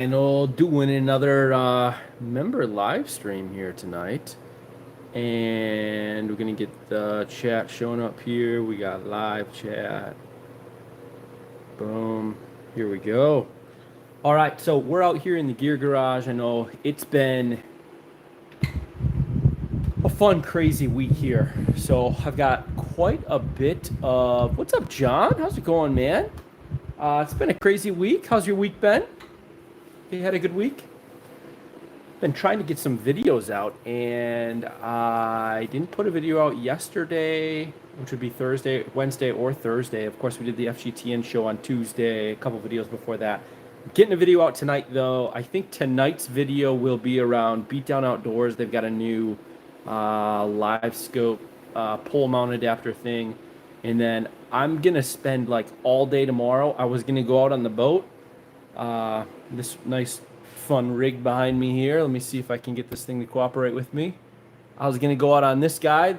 Doing another member live stream here tonight. And we're going to get the chat showing up here. We got live chat. Boom. Here we go. All right, so we're out here in the gear garage. I know it's been a fun, crazy week here. So I've got quite a bit of... What's up, John? How's it going, man? It's been a crazy week. How's your week been? You had a good week? Been trying to get some videos out, and I didn't put a video out yesterday, which would be Wednesday or Thursday. Of course, we did the FGTN show on Tuesday, a couple videos before that. Getting a video out tonight, though. I think tonight's video will be around Beatdown Outdoors. They've got a new live scope pole mount adapter thing, and then I'm gonna spend like all day tomorrow. I was gonna go out on the boat. This nice fun rig behind me here. Let me see if I can get this thing to cooperate with me. I was gonna go out on this guy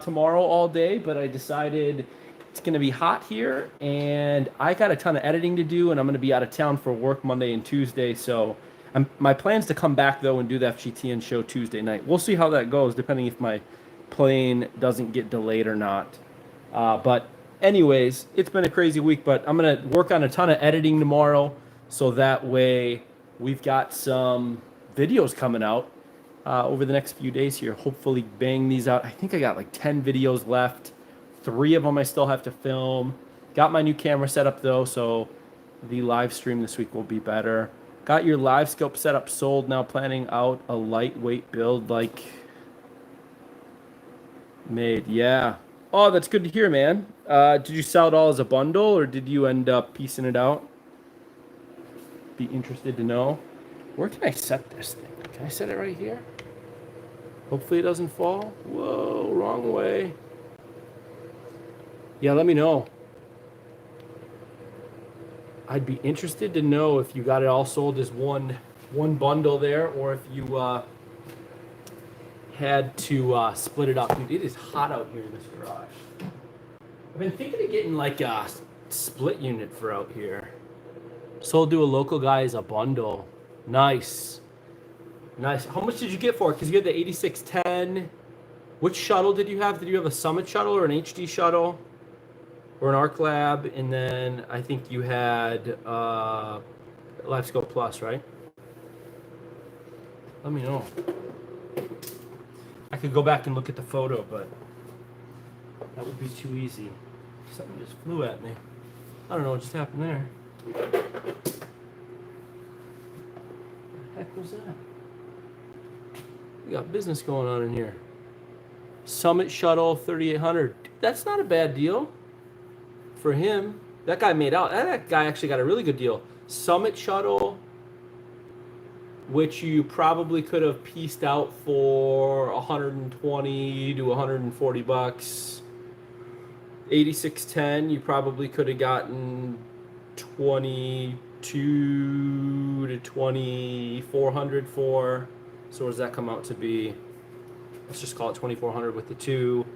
tomorrow all day, but I decided it's gonna be hot here and I got a ton of editing to do, and I'm gonna be out of town for work Monday and Tuesday. So my plan's to come back though and do the FGTN show Tuesday night. We'll see how that goes, depending if my plane doesn't get delayed or not. But anyways, it's been a crazy week, but I'm gonna work on a ton of editing tomorrow, so that way we've got some videos coming out over the next few days here. Hopefully bang these out. I think I got like 10 videos left. 3 of them I still have to film. Got my new camera set up though, so the live stream this week will be better. Got your live scope setup sold, now planning out a lightweight build like made. Yeah. Oh, that's good to hear, man. Did you sell it all as a bundle, or did you end up piecing it out? Be interested to know. Where can I set this thing? Can I set it right here? Hopefully it doesn't fall. Whoa, wrong way. Yeah, let me know. I'd be interested to know if you got it all sold as one bundle there, or if you had to split it up. Dude, it is hot out here in this garage. I've been thinking of getting like a split unit for out here. Sold to a local guy as a bundle. Nice. Nice. How much did you get for it? Because you had the 8610. Which shuttle did you have? Did you have a Summit shuttle or an HD shuttle? Or an Arc Lab? And then I think you had LiveScope Plus, right? Let me know. I could go back and look at the photo, but that would be too easy. Something just flew at me. I don't know what just happened there. What the heck was that? We got business going on in here. Summit Shuttle 3800. That's not a bad deal for him. That guy made out. That guy actually got a really good deal. Summit Shuttle, which you probably could have pieced out for 120 to 140 bucks. 8610, you probably could have gotten 22 to 2400 for. So what does that come out to be? Let's just call it 2400 with the 2.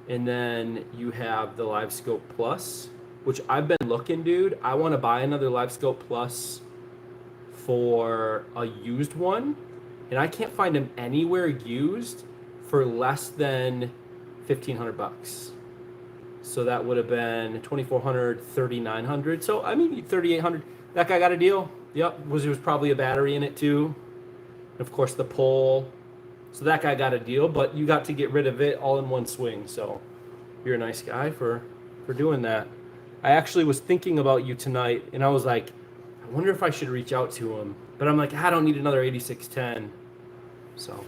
And then you have the LiveScope Plus, which I've been looking, dude. I want to buy another LiveScope Plus for a used one, and I can't find them anywhere used for less than 1500 bucks. So that would have been 2400, 3900. So I mean 3800. That guy got a deal. Yep, there was probably a battery in it too. And of course the pole. So that guy got a deal, but you got to get rid of it all in one swing. So you're a nice guy for doing that. I actually was thinking about you tonight, and I was like, I wonder if I should reach out to him. But I'm like, I don't need another 8610. So,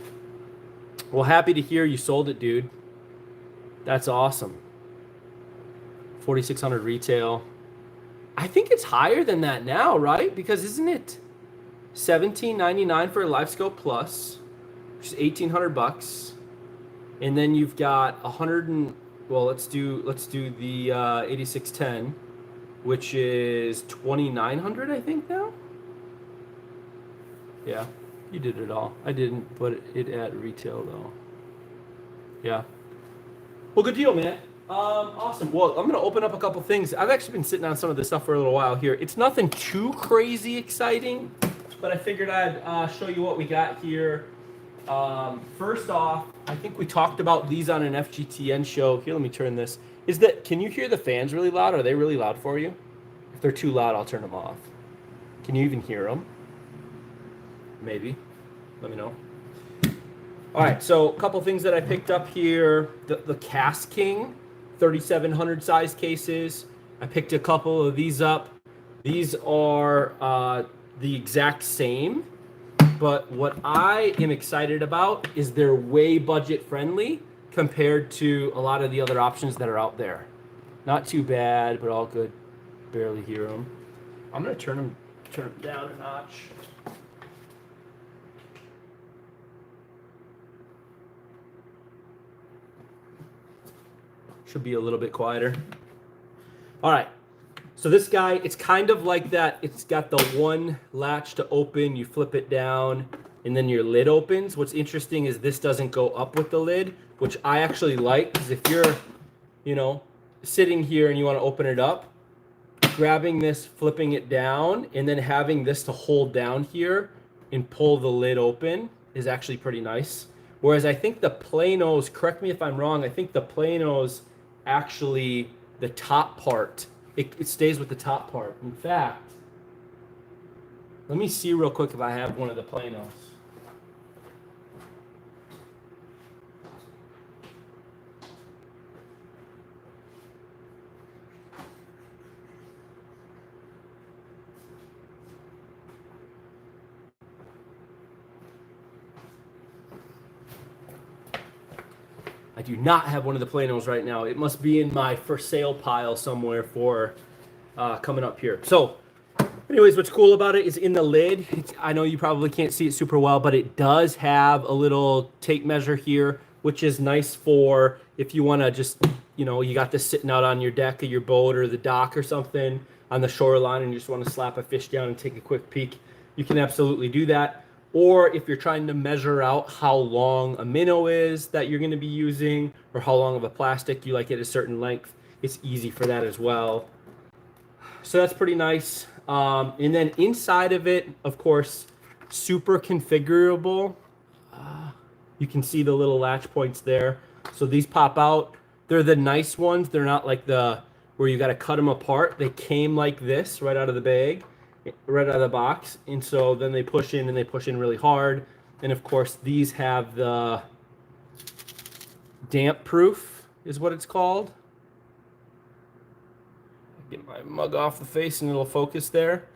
well, happy to hear you sold it, dude. That's awesome. 4600 retail. I think it's higher than that now, right? Because isn't it $17.99 for a LiveScope Plus, which is 1800 bucks, and then you've got 100 and well, let's do the 8610, which is 2900, I think now. Yeah, you did it all. I didn't put it at retail though. Yeah. Well, good deal, man. Awesome. Well, I'm going to open up a couple things. I've actually been sitting on some of this stuff for a little while here. It's nothing too crazy exciting. but I figured I'd show you what we got here. First off, I think we talked about these on an FGTN show. Here, let me turn this. Can you hear the fans really loud? Are they really loud for you? If they're too loud, I'll turn them off. Can you even hear them? Maybe. Let me know. All right, so a couple things that I picked up here. The Cast King 3700 size cases. I picked a couple of these up. These are the exact same, but what I am excited about is they're way budget friendly compared to a lot of the other options that are out there. Not too bad, but all good. Barely hear them. I'm gonna turn them down a notch. Should be a little bit quieter. All right. So this guy, it's kind of like that. It's got the one latch to open. You flip it down, and then your lid opens. What's interesting is this doesn't go up with the lid, which I actually like, because if you're, sitting here and you want to open it up, grabbing this, flipping it down, and then having this to hold down here and pull the lid open is actually pretty nice. Whereas I think the Planos, correct me if I'm wrong, I think the Planos actually, the top part, it stays with the top part. In fact, let me see real quick if I have one of the Planos. I do not have one of the Planos right now. It must be in my for sale pile somewhere for coming up here. So anyways, what's cool about it is in the lid, I know you probably can't see it super well, but it does have a little tape measure here, which is nice for if you want to just, you got this sitting out on your deck of your boat or the dock or something on the shoreline and you just want to slap a fish down and take a quick peek. You can absolutely do that. Or if you're trying to measure out how long a minnow is that you're going to be using, or how long of a plastic you like it a certain length, it's easy for that as well. So that's pretty nice. And then inside of it, of course, super configurable. You can see the little latch points there. So these pop out. They're the nice ones. They're not like where you got to cut them apart. They came like this right out of the bag, right out of the box. And so then they push in, and they push in really hard. And of course, these have the damp proof is what it's called. Get my mug off the face and it'll focus there.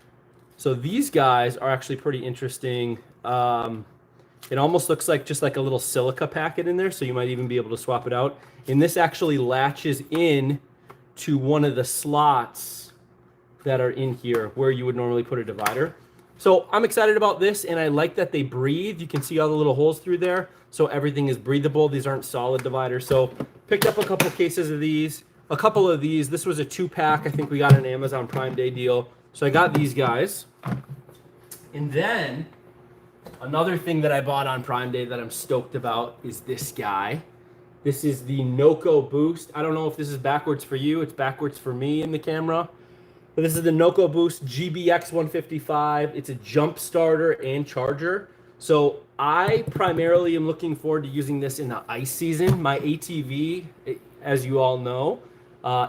So these guys are actually pretty interesting. It almost looks like just like a little silica packet in there, so you might even be able to swap it out. And this actually latches in to one of the slots that are in here where you would normally put a divider. So I'm excited about this, and I like that they breathe. You can see all the little holes through there, so everything is breathable. These aren't solid dividers. So picked up a couple cases of these, a couple of these. This was a 2-pack. I think we got an Amazon Prime Day deal. So I got these guys. And then another thing that I bought on Prime Day that I'm stoked about is this guy. This is the Noco Boost. I don't know if this is backwards for you. It's backwards for me in the camera. But this is the Noco Boost GBX 155. It's a jump starter and charger. So I primarily am looking forward to using this in the ice season. My ATV, as you all know,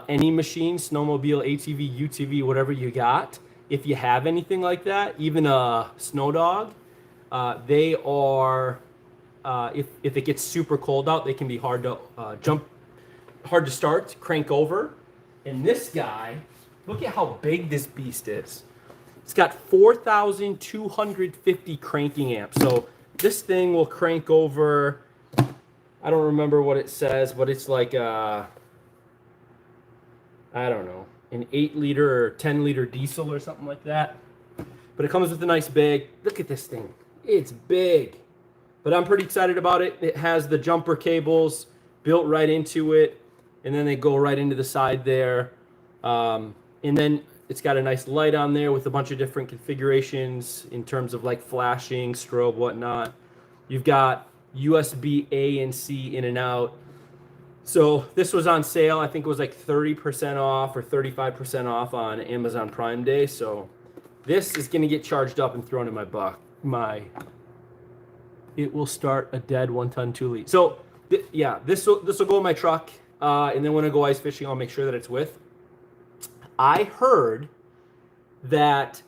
any machine, snowmobile, ATV, UTV, whatever you got, if you have anything like that, even a snow dog, they are, if it gets super cold out, they can be hard to hard to start, crank over. And this guy, look at how big this beast is. It's got 4,250 cranking amps. So this thing will crank over, I don't remember what it says, but it's like, I don't know, an 8-liter or 10-liter diesel or something like that. But it comes with a nice bag. Look at this thing. It's big. But I'm pretty excited about it. It has the jumper cables built right into it, and then they go right into the side there. And then it's got a nice light on there with a bunch of different configurations in terms of like flashing, strobe, whatnot. You've got USB A and C in and out. So this was on sale. I think it was like 30% off or 35% off on Amazon Prime Day. So This is going to get charged up and thrown in my buck. It will start a dead 1-ton 2-liter. So yeah, this will go in my truck, and then when I go ice fishing, I'll make sure that it's with. I heard that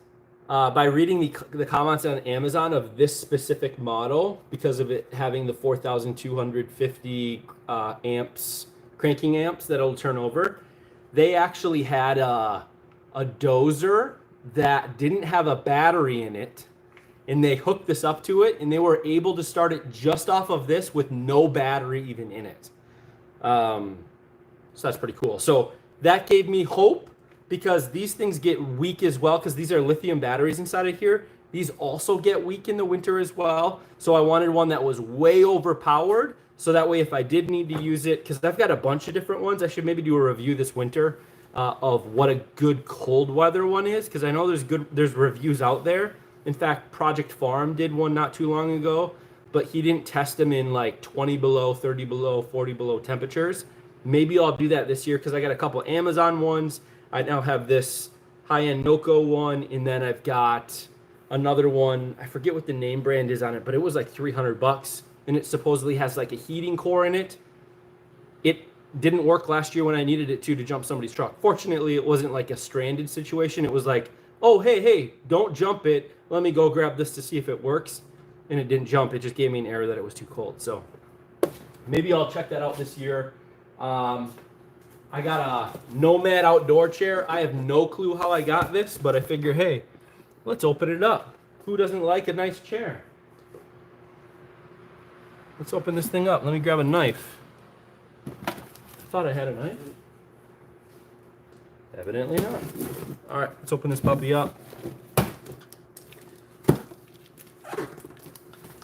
by reading the comments on Amazon of this specific model, because of it having the 4,250 amps, cranking amps that'll turn over, they actually had a dozer that didn't have a battery in it, and they hooked this up to it, and they were able to start it just off of this with no battery even in it. So that's pretty cool. So that gave me hope, because these things get weak as well, because these are lithium batteries inside of here. These also get weak in the winter as well. So I wanted one that was way overpowered, so that way if I did need to use it, because I've got a bunch of different ones. I should maybe do a review this winter of what a good cold weather one is, because I know there's reviews out there. In fact, Project Farm did one not too long ago, but he didn't test them in like 20 below, 30 below, 40 below temperatures. Maybe I'll do that this year, because I got a couple Amazon ones. I now have this high-end Noco one, and then I've got another one. I forget what the name brand is on it, but it was like $300, and it supposedly has like a heating core in it. It didn't work last year when I needed it to jump somebody's truck. Fortunately, it wasn't like a stranded situation. It was like, oh, hey, don't jump it. Let me go grab this to see if it works. And it didn't jump. It just gave me an error that it was too cold. So maybe I'll check that out this year. I got a Nomad outdoor chair. I have no clue how I got this, but I figure, hey, let's open it up. Who doesn't like a nice chair? Let's open this thing up. Let me grab a knife. I thought I had a knife. Evidently not. All right, let's open this puppy up.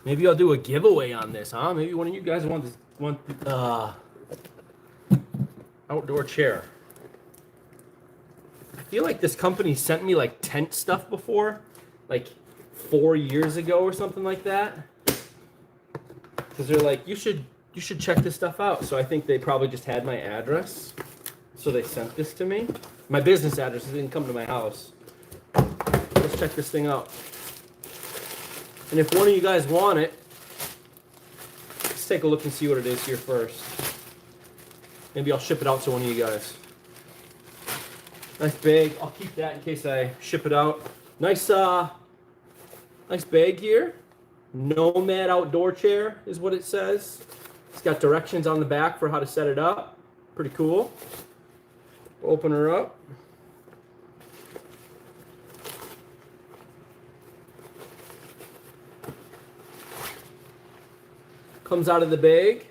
Maybe I'll do a giveaway on this, huh? Maybe one of you guys want outdoor chair. I feel like this company sent me like tent stuff before, like 4 years ago or something like that. Because they're like, you should check this stuff out. So I think they probably just had my address, so they sent this to me. My business address. It didn't come to my house. Let's check this thing out. And if one of you guys want it, let's take a look and see what it is here first. Maybe I'll ship it out to one of you guys. Nice bag. I'll keep that in case I ship it out. Nice bag here. Nomad outdoor chair is what it says. It's got directions on the back for how to set it up. Pretty cool. Open her up. Comes out of the bag.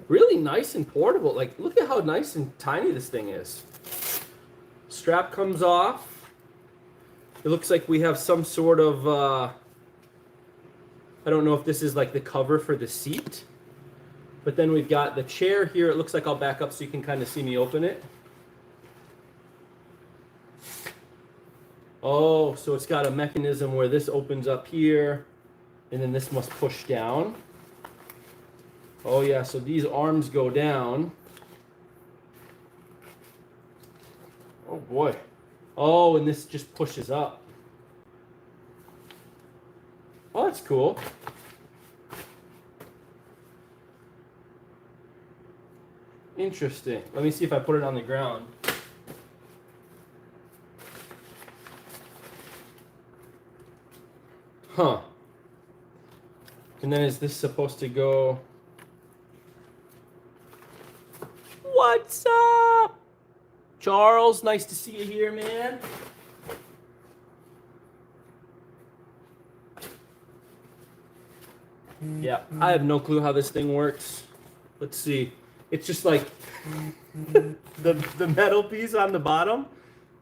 Really nice and portable. Like, look at how nice and tiny this thing is. Strap comes off. It looks like we have some sort of, I don't know if this is like the cover for the seat. But then we've got the chair here. It looks like I'll back up so you can kind of see me open it. Oh, so it's got a mechanism where this opens up here, and then this must push down. Oh yeah, so these arms go down. Oh boy. Oh, and this just pushes up. Oh, that's cool. Interesting. Let me see if I put it on the ground. Huh. And then is this supposed to go... What's up? Charles, nice to see you here, man. Yeah, I have no clue how this thing works. Let's see. It's just like the metal piece on the bottom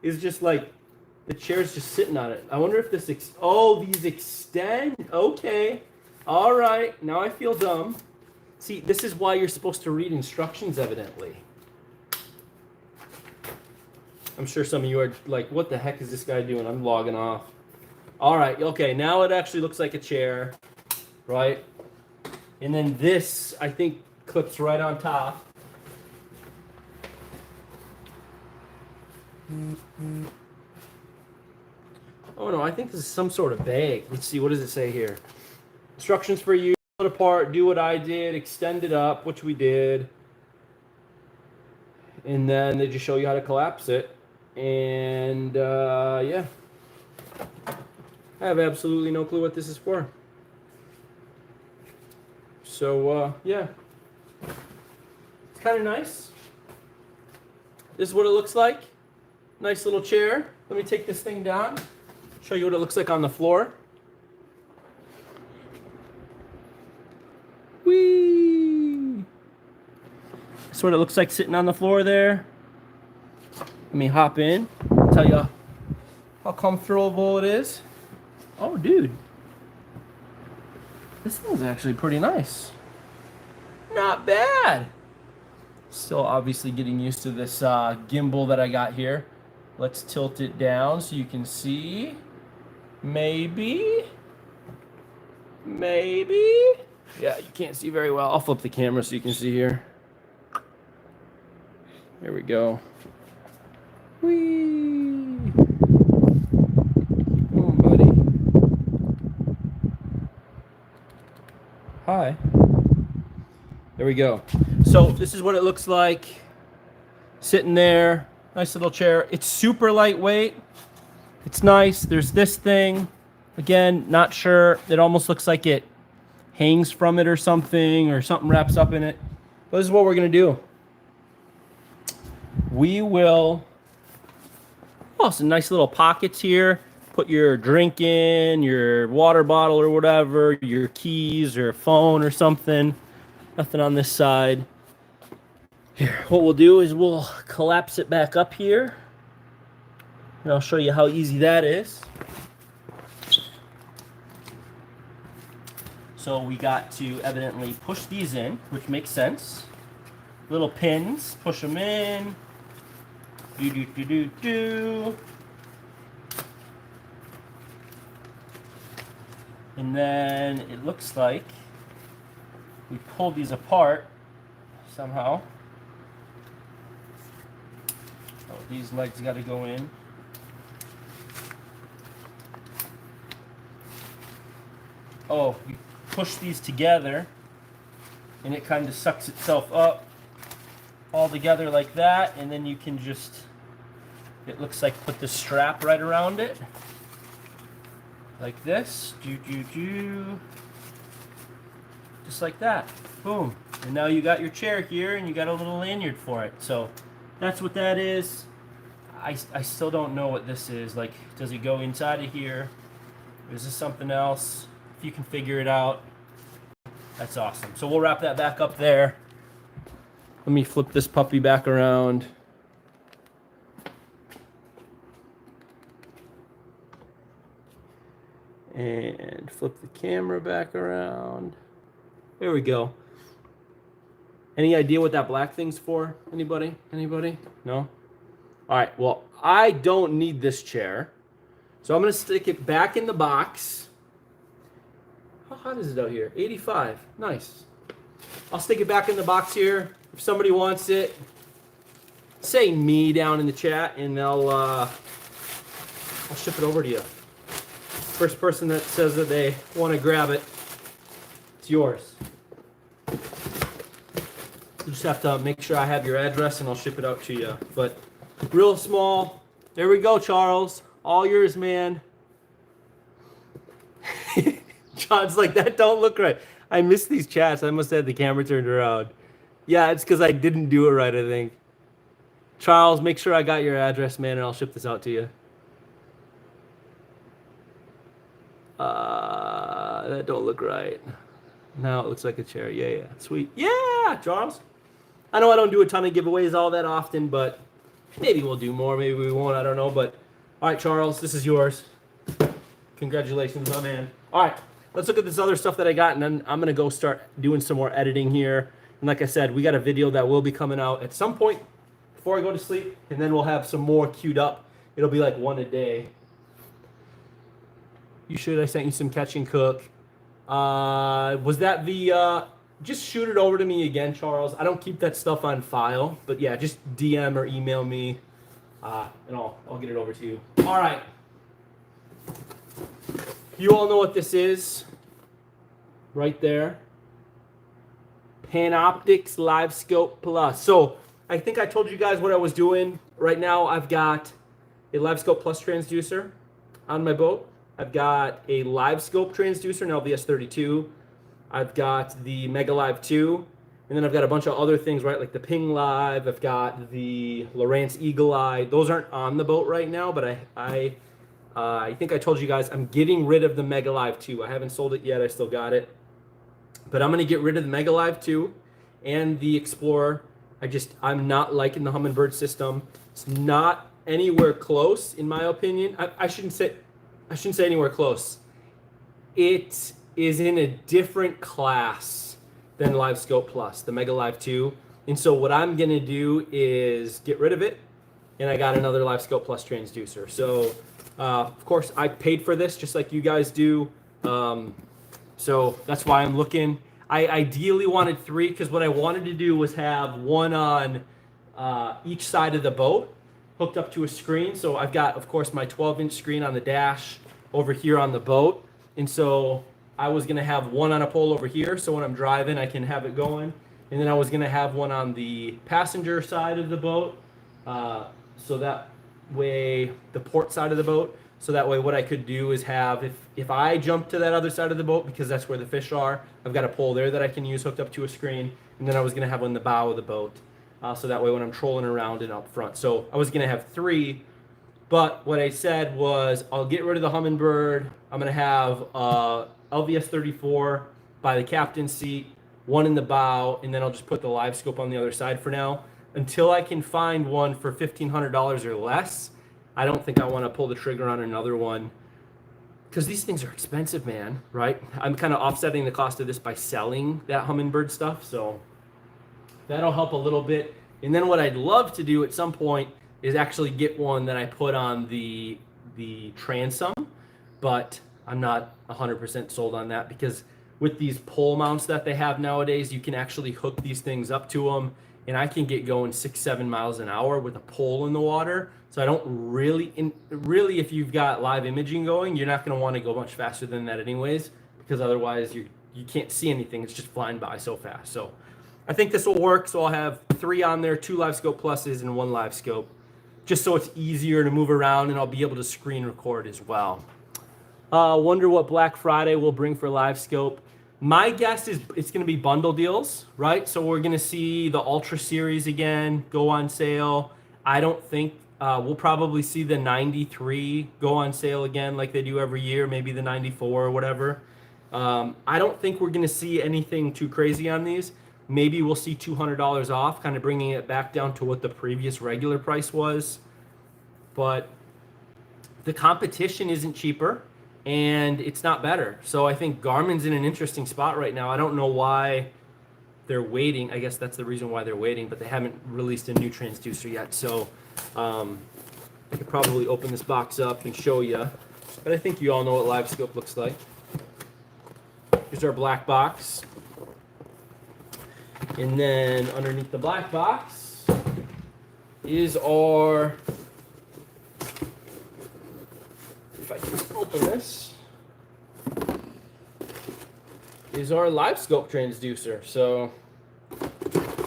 is just like the chair's just sitting on it. I wonder if this these extend. Okay. All right. Now I feel dumb. See, this is why you're supposed to read instructions, evidently. I'm sure some of you are like, what the heck is this guy doing? I'm logging off. All right. Okay. Now it actually looks like a chair, right? And then this, I think, clips right on top. Oh no, I think this is some sort of bag. Let's see, what does it say here? Instructions for you, pull it apart, do what I did, extend it up, which we did. And then they just show you how to collapse it. And yeah. I have absolutely no clue what this is for. So yeah. It's kind of nice. This is what it looks like. Nice little chair. Let me take this thing down. Show you what it looks like on the floor. Whee! That's what it looks like sitting on the floor there. Let me hop in. Tell you how comfortable it is. Oh, dude. This thing's actually pretty nice. Not bad. Still obviously getting used to this gimbal that I got here. Let's tilt it down so you can see. Maybe. Yeah, you can't see very well. I'll flip the camera so you can see here. There we go. Whee! Come on, buddy. Hi. There we go. So this is what it looks like. Sitting there. Nice little chair. It's super lightweight. It's nice. There's this thing. Again, not sure. It almost looks like it hangs from it or something wraps up in it. But this is what we're going to do. We will... Oh, some nice little pockets here. Put your drink in, your water bottle or whatever, your keys or phone or something. Nothing on this side. Here, what we'll do is we'll collapse it back up here. And I'll show you how easy that is. So we got to evidently push these in, which makes sense. Little pins, push them in. Do. And then it looks like we pull these apart somehow. Oh, these legs got to go in. Oh, you push these together and it kind of sucks itself up all together like that, and then you can just, it looks like, put the strap right around it like this. Just like that. Boom. And now you got your chair here and you got a little lanyard for it. So that's what that is. I still don't know what this is. Like, does it go inside of here? Or is this something else? If you can figure it out, that's awesome. So we'll wrap that back up there. Let me flip this puppy back around. And flip the camera back around. There we go. Any idea what that black thing's for? Anybody? No? All right, well, I don't need this chair. So I'm going to stick it back in the box. How hot is it out here? 85. Nice. I'll stick it back in the box here. If somebody wants it, say me down in the chat, and I'll ship it over to you. First person that says that they want to grab it, it's yours. You just have to make sure I have your address, and I'll ship it out to you. But real small. There we go, Charles. All yours, man. John's like, that don't look right. I missed these chats. I must have had the camera turned around. Yeah, it's because I didn't do it right, I think. Charles, make sure I got your address, man, and I'll ship this out to you. That don't look right. Now it looks like a chair. Yeah. Sweet. Yeah, Charles. I know I don't do a ton of giveaways all that often, but maybe we'll do more. Maybe we won't. I don't know. But all right, Charles, this is yours. Congratulations, my man. All right, let's look at this other stuff that I got, and then I'm going to go start doing some more editing here. And like I said, we got a video that will be coming out at some point before I go to sleep, and then we'll have some more queued up. It'll be like one a day. You should. I sent you some Catch and Cook. Was that the... just shoot it over to me again, Charles. I don't keep that stuff on file. But yeah, just DM or email me, and I'll get it over to you. All right. You all know what this is, right there. Panoptix Live Scope Plus. So I think I told you guys what I was doing. Right now I've got a Live Scope Plus transducer on my boat. I've got a Live Scope transducer, an LVS32. I've got the Mega Live 2. And then I've got a bunch of other things, right? Like the Ping Live. I've got the Lowrance Eagle Eye. Those aren't on the boat right now, but I think I told you guys I'm getting rid of the Mega Live 2. I haven't sold it yet. I still got it. But I'm going to get rid of the Mega Live 2 and the Explorer. I'm not liking the Humminbird system. It's not anywhere close, in my opinion. I shouldn't say anywhere close. It is in a different class than Live Scope Plus, the Mega Live 2. And so what I'm going to do is get rid of it. And I got another Live Scope Plus transducer. So, of course, I paid for this just like you guys do. So that's why I'm looking. I ideally wanted 3 because what I wanted to do was have one on each side of the boat hooked up to a screen. So I've got, of course, my 12-inch screen on the dash over here on the boat. And so I was going to have one on a pole over here. So when I'm driving, I can have it going. And then I was going to have one on the passenger side of the boat. So that way, the port side of the boat. So that way what I could do is have, if I jump to that other side of the boat, because that's where the fish are, I've got a pole there that I can use hooked up to a screen. And then I was going to have one in the bow of the boat. So that way when I'm trolling around and up front. So I was going to have 3. But what I said was I'll get rid of the Humminbird. I'm going to have LVS 34 by the captain's seat, one in the bow, and then I'll just put the Live Scope on the other side for now. Until I can find one for $1,500 or less, I don't think I want to pull the trigger on another one because these things are expensive, man, right? I'm kind of offsetting the cost of this by selling that Humminbird stuff, so that'll help a little bit. And then what I'd love to do at some point is actually get one that I put on the transom, but I'm not 100% sold on that because with these pole mounts that they have nowadays, you can actually hook these things up to them, and I can get going 6-7 miles an hour with a pole in the water. So I don't really, if you've got live imaging going, you're not going to want to go much faster than that anyways, because otherwise you can't see anything. It's just flying by so fast. So I think this will work. So I'll have 3 on there, 2 Live Scope Pluses and 1 Live Scope, just so it's easier to move around, and I'll be able to screen record as well. Wonder what Black Friday will bring for Live Scope. My guess is it's going to be bundle deals, right? So we're going to see the Ultra Series again go on sale. I don't think we'll probably see the 93 go on sale again like they do every year, maybe the 94 or whatever. I don't think we're going to see anything too crazy on these. Maybe we'll see $200 off, kind of bringing it back down to what the previous regular price was. But the competition isn't cheaper, and it's not better. So I think Garmin's in an interesting spot right now. I don't know why they're waiting. I guess that's the reason why they're waiting, but they haven't released a new transducer yet. So I could probably open this box up and show you. But I think you all know what Live Scope looks like. Here's our black box. And then underneath the black box is our, if I can open this, is our Live Scope transducer. So,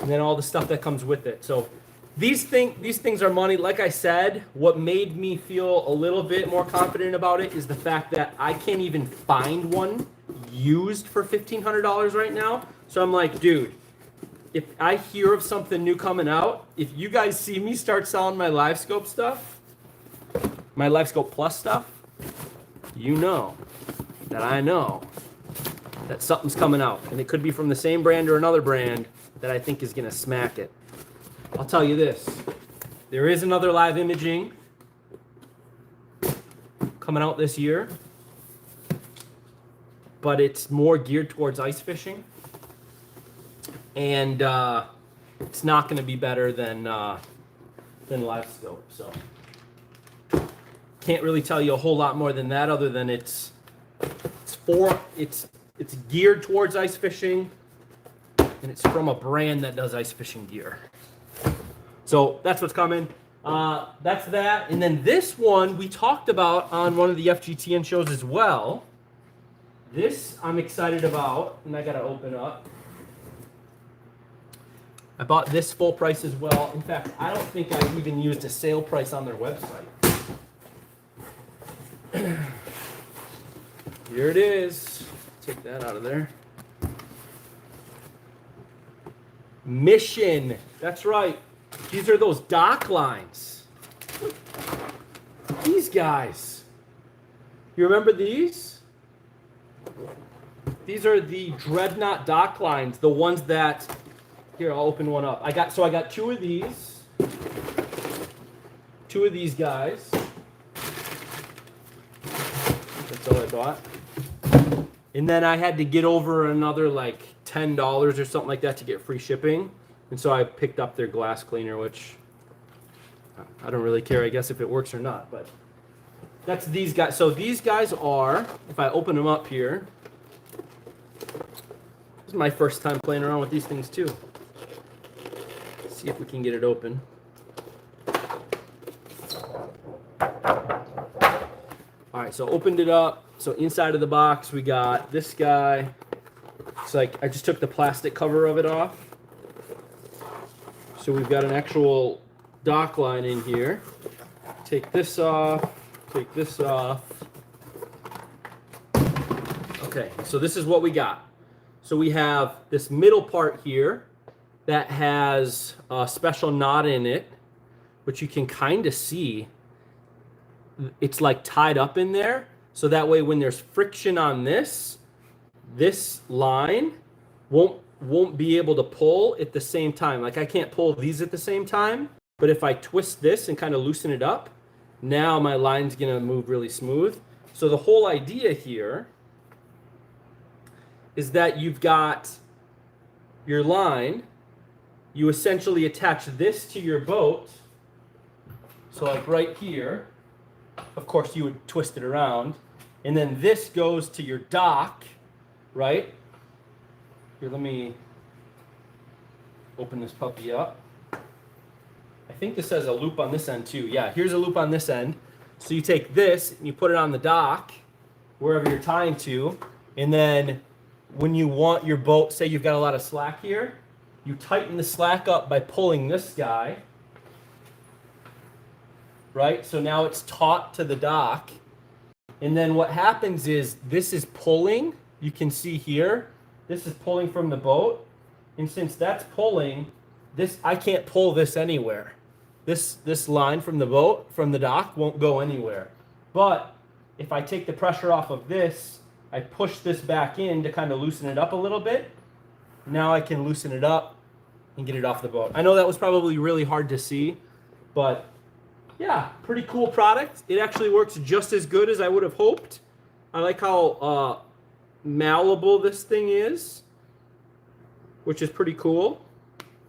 and then all the stuff that comes with it. So these things are money. Like I said, what made me feel a little bit more confident about it is the fact that I can't even find one used for $1,500 right now. So I'm like, dude, if I hear of something new coming out, if you guys see me start selling my Live Scope stuff, my Live Scope Plus stuff, you know that I know that something's coming out. And it could be from the same brand or another brand that I think is going to smack it. I'll tell you this. There is another live imaging coming out this year, but it's more geared towards ice fishing. And it's not going to be better than Live Scope. So can't really tell you a whole lot more than that, other than it's geared towards ice fishing, and it's from a brand that does ice fishing gear. So that's what's coming. That's that. And then this one we talked about on one of the FGTN shows as well. This I'm excited about, and I got to open up. I bought this full price as well. In fact, I don't think I even used a sale price on their website. Here it is. Take that out of there. Mission. That's right. These are those dock lines. These guys. You remember these? These are the Dreadnought dock lines, the ones that, here, I'll open one up. I got two of these. Two of these guys. That's all I bought. And then I had to get over another like $10 or something like that to get free shipping. And so I picked up their glass cleaner, which I don't really care, I guess, if it works or not. But that's these guys. So these guys are, if I open them up here, this is my first time playing around with these things too. Let's see if we can get it open. All right, so opened it up. So inside of the box, we got this guy. It's like I just took the plastic cover of it off. So we've got an actual dock line in here. Take this off, take this off. Okay, so this is what we got. So we have this middle part here that has a special knot in it, which you can kind of see. It's like tied up in there. So that way when there's friction on this line won't be able to pull at the same time. Like I can't pull these at the same time, but if I twist this and kind of loosen it up, now my line's gonna move really smooth. So the whole idea here is that you've got your line, you essentially attach this to your boat. So like right here, of course you would twist it around, and then this goes to your dock, right? Here, let me open this puppy up. I think this has a loop on this end too. Yeah, here's a loop on this end. So you take this and you put it on the dock, wherever you're tying to, and then when you want your boat, say you've got a lot of slack here, you tighten the slack up by pulling this guy, right? So now it's taut to the dock. And then what happens is this is pulling, you can see here, this is pulling from the boat. And since that's pulling, this, I can't pull this anywhere. This line from the boat, from the dock, won't go anywhere. But if I take the pressure off of this, I push this back in to kind of loosen it up a little bit. Now I can loosen it up and get it off the boat. I know that was probably really hard to see, but yeah, pretty cool product. It actually works just as good as I would have hoped. I like how malleable this thing is, which is pretty cool.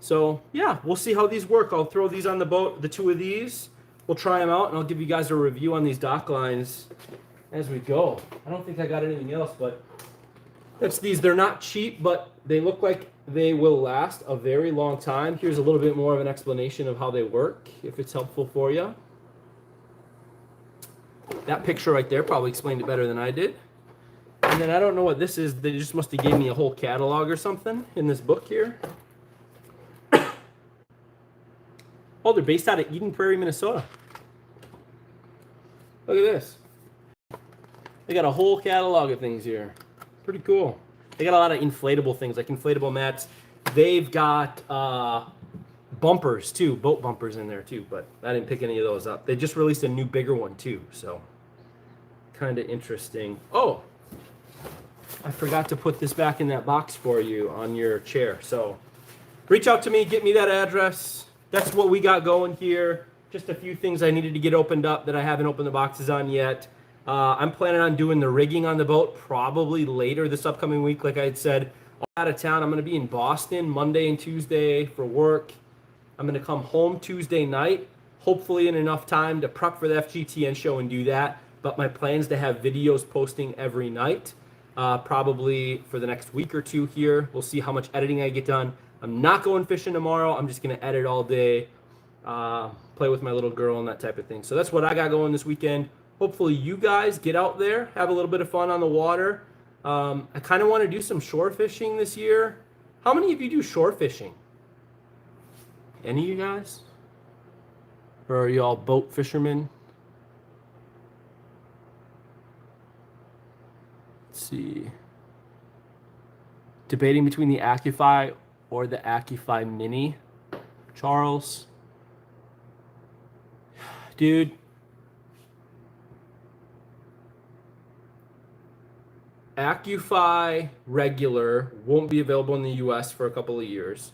So yeah, we'll see how these work. I'll throw these on the boat, the two of these. We'll try them out, and I'll give you guys a review on these dock lines as we go. I don't think I got anything else, but that's these. They're not cheap, but they look like they will last a very long time. Here's a little bit more of an explanation of how they work, if it's helpful for you. That picture right there probably explained it better than I did. And then I don't know what this is. They just must have gave me a whole catalog or something in this book here. Oh, they're based out of Eden Prairie, Minnesota. Look at this. They got a whole catalog of things here. Pretty cool. They got a lot of inflatable things, like inflatable mats. They've got bumpers too, boat bumpers in there too, but I didn't pick any of those up. They just released a new bigger one too, so kind of interesting. Oh, I forgot to put this back in that box for you on your chair. So reach out to me, get me that address. That's what we got going here. Just a few things I needed to get opened up that I haven't opened the boxes on yet. I'm planning on doing the rigging on the boat probably later this upcoming week. Like I had said, I'm out of town. I'm going to be in Boston Monday and Tuesday for work. I'm going to come home Tuesday night, hopefully in enough time to prep for the FGTN show and do that. But my plan is to have videos posting every night, probably for the next week or two here. We'll see how much editing I get done. I'm not going fishing tomorrow. I'm just going to edit all day play with my little girl and that type of thing. So that's what I got going this weekend. Hopefully you guys get out there, have a little bit of fun on the water. I kind of want to do some shore fishing this year. How many of you do shore fishing? Any of you guys? Or are you all boat fishermen? Let's see. Debating between the AccuFi or the AccuFi Mini. Charles. Dude. AccuFi regular won't be available in the US for a couple of years.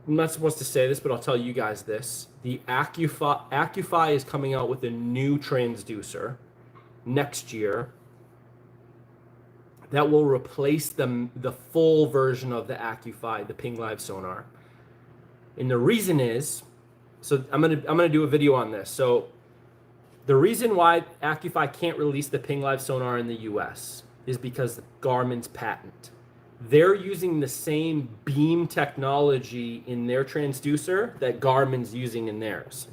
I'm not supposed to say this, but I'll tell you guys this. The AccuFi is coming out with a new transducer next year that will replace the full version of the AccuFi, the Ping Live sonar. And the reason is, so I'm gonna do a video on this. So the reason why AccuFi can't release the Ping Live sonar in the US is because of Garmin's patent. They're using the same beam technology in their transducer that Garmin's using in theirs.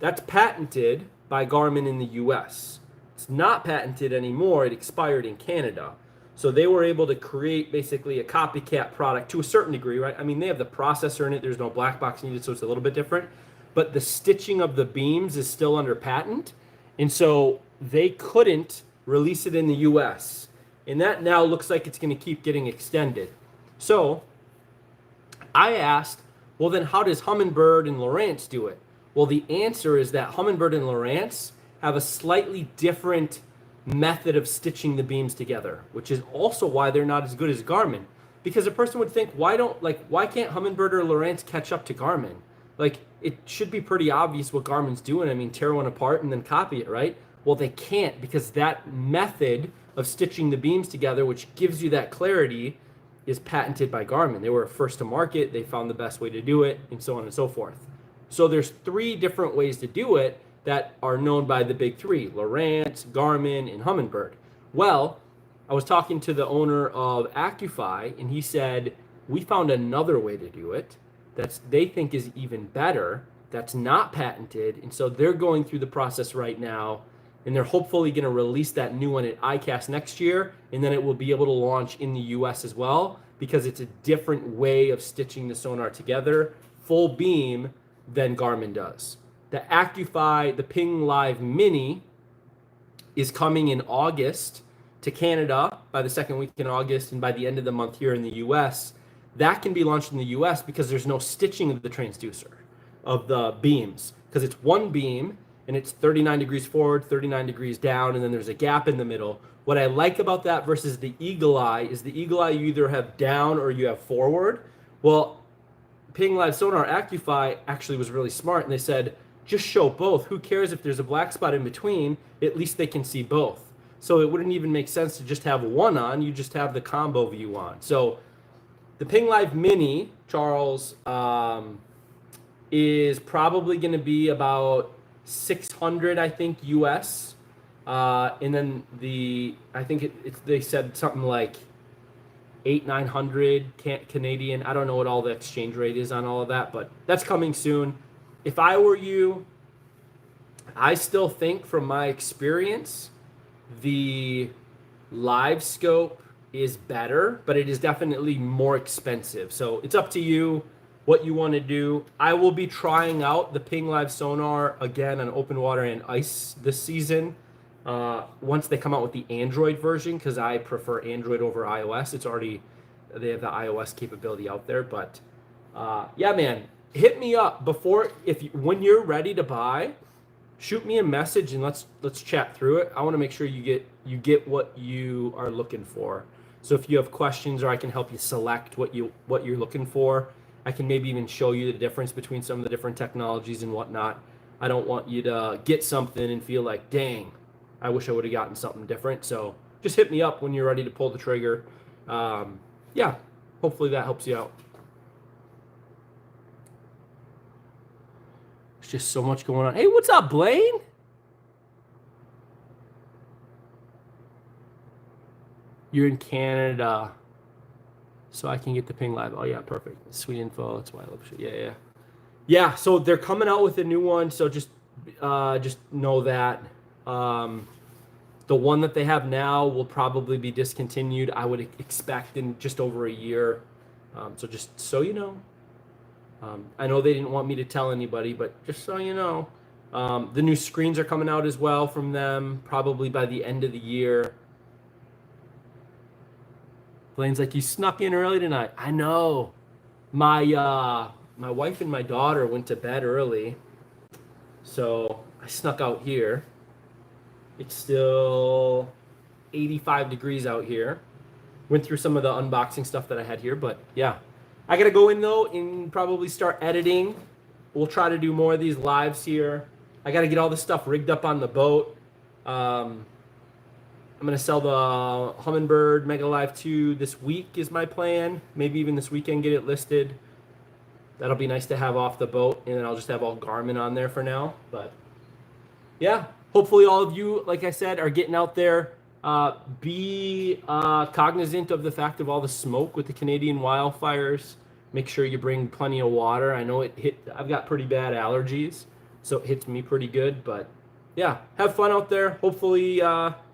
That's patented by Garmin in the US. It's not patented anymore. It expired in Canada. So they were able to create basically a copycat product to a certain degree, right? I mean, they have the processor in it. There's no black box needed, so it's a little bit different. But the stitching of the beams is still under patent. And so they couldn't release it in the US. And that now looks like it's going to keep getting extended. So I asked, well, then how does Humminbird and Lowrance do it? Well, the answer is that Humminbird and Lowrance have a slightly different method of stitching the beams together, which is also why they're not as good as Garmin. Because a person would think, why can't Humminbird or Lowrance catch up to Garmin? Like, it should be pretty obvious what Garmin's doing. I mean, tear one apart and then copy it, right? Well, they can't, because that method of stitching the beams together, which gives you that clarity, is patented by Garmin. They were first to market. They found the best way to do it, and so on and so forth. So there's 3 different ways to do it that are known by the big 3, Lowrance, Garmin, and Humminbird. Well, I was talking to the owner of AccuFi, and he said, we found another way to do it that they think is even better, that's not patented, and so they're going through the process right now, and they're hopefully going to release that new one at ICAST next year, and then it will be able to launch in the US as well, because it's a different way of stitching the sonar together, full beam, than Garmin does. The AccuFi, the Ping Live Mini, is coming in August to Canada by the second week in August, and by the end of the month here in the US. That can be launched in the US because there's no stitching of the transducer, of the beams, because it's one beam, and it's 39 degrees forward, 39 degrees down, and then there's a gap in the middle. What I like about that versus the Eagle Eye is the Eagle Eye you either have down or you have forward. Well, Ping Live Sonar AccuFi actually was really smart, and they said, just show both. Who cares if there's a black spot in between? At least they can see both. So it wouldn't even make sense to just have one on. You just have the combo view on. So the Ping Live Mini, Charles, is probably going to be about 600, I think, US. And then I think they said something like 800-900 Canadian. I don't know what all the exchange rate is on all of that, but that's coming soon. If I were you, I still think from my experience, the Live Scope is better, but it is definitely more expensive. So it's up to you what you want to do. I will be trying out the Ping Live Sonar again on open water and ice this season. Once they come out with the Android version, because I prefer Android over iOS. They have the iOS capability out there, but yeah, man, hit me up when you're ready to buy. Shoot me a message and let's chat through it. I want to make sure you get what you are looking for. So if you have questions, or I can help you select what you're looking for, I can maybe even show you the difference between some of the different technologies and whatnot. I don't want you to get something and feel like, dang, I wish I would have gotten something different. So just hit me up when you're ready to pull the trigger. Yeah, hopefully that helps you out. There's just so much going on. Hey, what's up, Blaine? You're in Canada, so I can get the Ping Live. Oh yeah, perfect. Sweet info. That's why I love shit. Yeah. Yeah, so they're coming out with a new one. So just know that the one that they have now will probably be discontinued. I would expect in just over a year. So just so you know, I know they didn't want me to tell anybody, but just so you know, the new screens are coming out as well from them, probably by the end of the year. Blaine's like, you snuck in early tonight. I know. My wife and my daughter went to bed early, so I snuck out here. It's still 85 degrees out here. Went through some of the unboxing stuff that I had here, but yeah. I gotta go in though and probably start editing. We'll try to do more of these lives here. I gotta get all this stuff rigged up on the boat. I'm gonna sell the Humminbird Mega Live 2 this week is my plan. Maybe even this weekend get it listed. That'll be nice to have off the boat, and then I'll just have all Garmin on there for now. But yeah, hopefully all of you, like I said, are getting out there. Be cognizant of the fact of all the smoke with the Canadian wildfires. Make sure you bring plenty of water. I know I've got pretty bad allergies, so it hits me pretty good. But yeah, have fun out there. Hopefully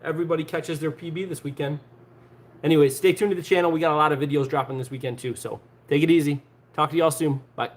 everybody catches their PB this weekend. Anyways, stay tuned to the channel. We got a lot of videos dropping this weekend too, so take it easy. Talk to y'all soon. Bye.